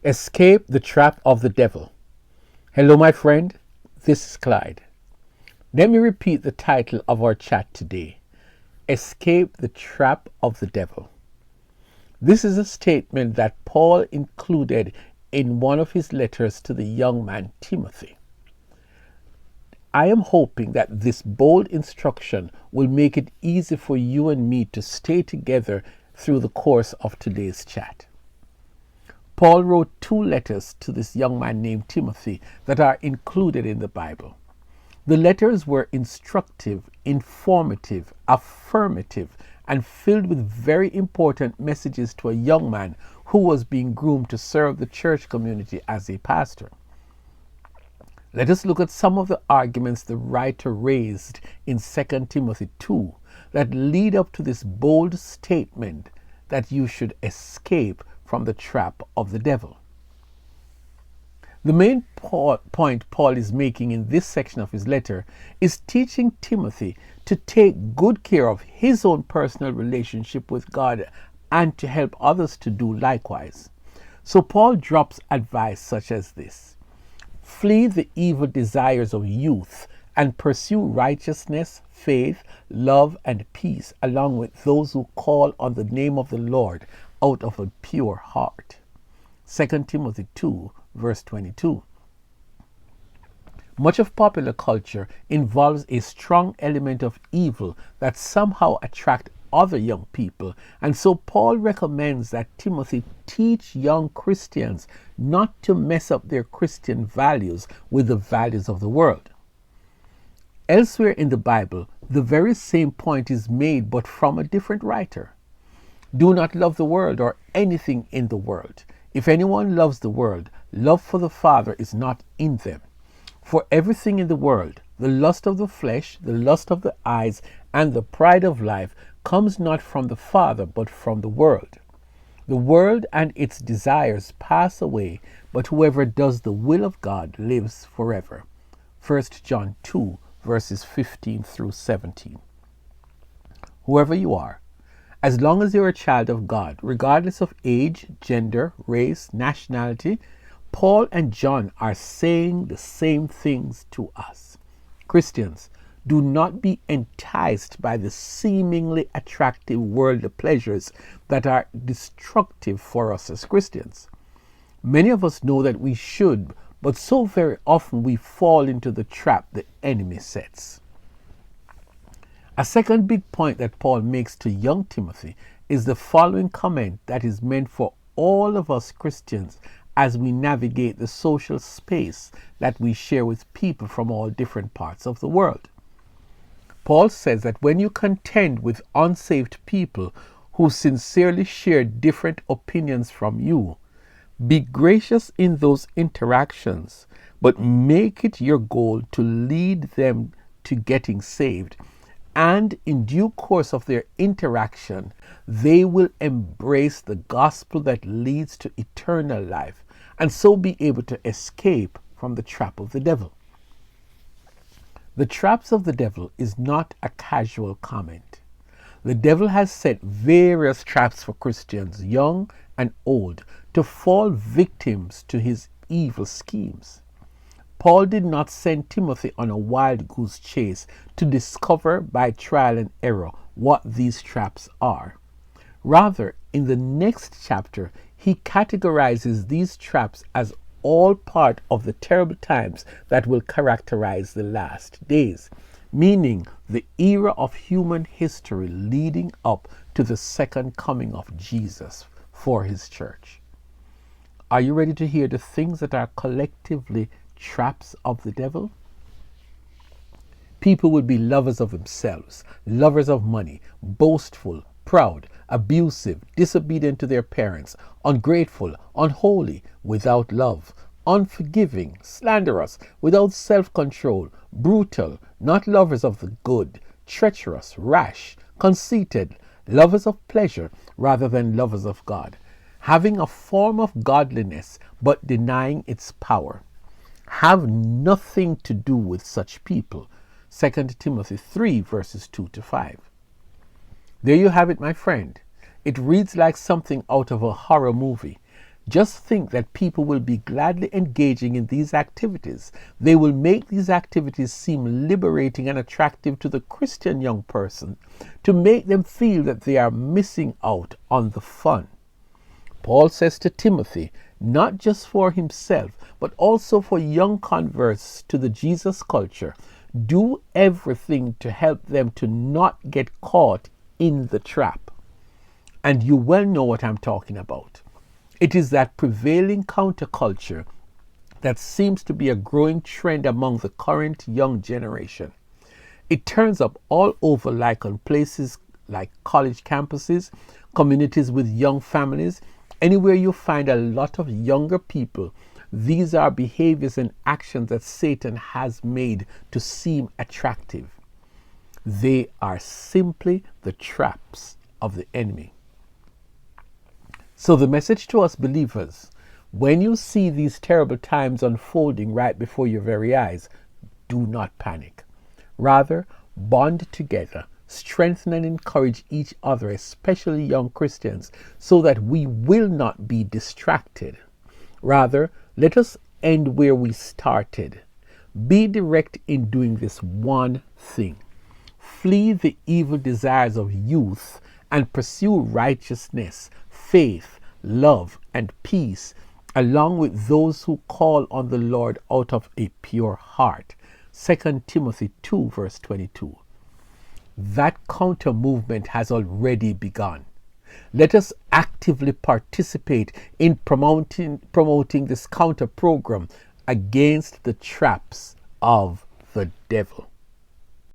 Escape the trap of the devil. Hello, my friend. This is Clyde. Let me repeat the title of our chat today. Escape the trap of the devil. This is a statement that Paul included in one of his letters to the young man Timothy. I am hoping that this bold instruction will make it easy for you and me to stay together through the course of today's chat. Paul wrote 2 letters to this young man named Timothy that are included in the Bible. The letters were instructive, informative, affirmative, and filled with very important messages to a young man who was being groomed to serve the church community as a pastor. Let us look at some of the arguments the writer raised in 2 Timothy 2 that lead up to this bold statement that you should escape from the trap of the devil. The main point Paul is making in this section of his letter is teaching Timothy to take good care of his own personal relationship with God and to help others to do likewise. So Paul drops advice such as this: flee the evil desires of youth and pursue righteousness, faith, love, and peace, along with those who call on the name of the Lord out of a pure heart. 2 Timothy 2, verse 22. Much of popular culture involves a strong element of evil that somehow attracts other young people, and so Paul recommends that Timothy teach young Christians not to mess up their Christian values with the values of the world. Elsewhere in the Bible, the very same point is made, but from a different writer. Do not love the world or anything in the world. If anyone loves the world, love for the Father is not in them. For everything in the world, the lust of the flesh, the lust of the eyes, and the pride of life comes not from the Father, but from the world. The world and its desires pass away, but whoever does the will of God lives forever. 1 John 2, verses 15 through 17. Whoever you are, as long as you're a child of God, regardless of age, gender, race, nationality, Paul and John are saying the same things to us. Christians, do not be enticed by the seemingly attractive worldly pleasures that are destructive for us as Christians. Many of us know that we should, but so very often we fall into the trap the enemy sets. A second big point that Paul makes to young Timothy is the following comment that is meant for all of us Christians as we navigate the social space that we share with people from all different parts of the world. Paul says that when you contend with unsaved people who sincerely share different opinions from you, be gracious in those interactions, but make it your goal to lead them to getting saved. And in due course of their interaction, they will embrace the gospel that leads to eternal life, and so be able to escape from the trap of the devil. The traps of the devil is not a casual comment. The devil has set various traps for Christians, young and old, to fall victims to his evil schemes. Paul did not send Timothy on a wild goose chase to discover by trial and error what these traps are. Rather, in the next chapter, he categorizes these traps as all part of the terrible times that will characterize the last days, meaning the era of human history leading up to the second coming of Jesus for his church. Are you ready to hear the things that are collectively traps of the devil? People will be lovers of themselves, lovers of money, boastful, proud, abusive, disobedient to their parents, ungrateful, unholy, without love, unforgiving, slanderous, without self-control, brutal, not lovers of the good, treacherous, rash, conceited, lovers of pleasure rather than lovers of God, having a form of godliness but denying its power. Have nothing to do with such people. 2 Timothy 3 verses 2 to 5. There you have it, my friend. It reads like something out of a horror movie. Just think that people will be gladly engaging in these activities. They will make these activities seem liberating and attractive to the Christian young person to make them feel that they are missing out on the fun. Paul says to Timothy, not just for himself, but also for young converts to the Jesus culture, do everything to help them to not get caught in the trap. And you well know what I'm talking about. It is that prevailing counterculture that seems to be a growing trend among the current young generation. It turns up all over, like on places like college campuses, communities with young families, anywhere you find a lot of younger people. These are behaviors and actions that Satan has made to seem attractive. They are simply the traps of the enemy. So the message to us believers, when you see these terrible times unfolding right before your very eyes, do not panic. Rather, bond together, strengthen and encourage each other, especially young Christians, so that we will not be distracted. Rather, let us end where we started. Be direct in doing this one thing. Flee the evil desires of youth and pursue righteousness, faith, love, and peace, along with those who call on the Lord out of a pure heart. 2 Timothy 2 verse 22. That counter movement has already begun. Let us actively participate in promoting this counter program against the traps of the devil.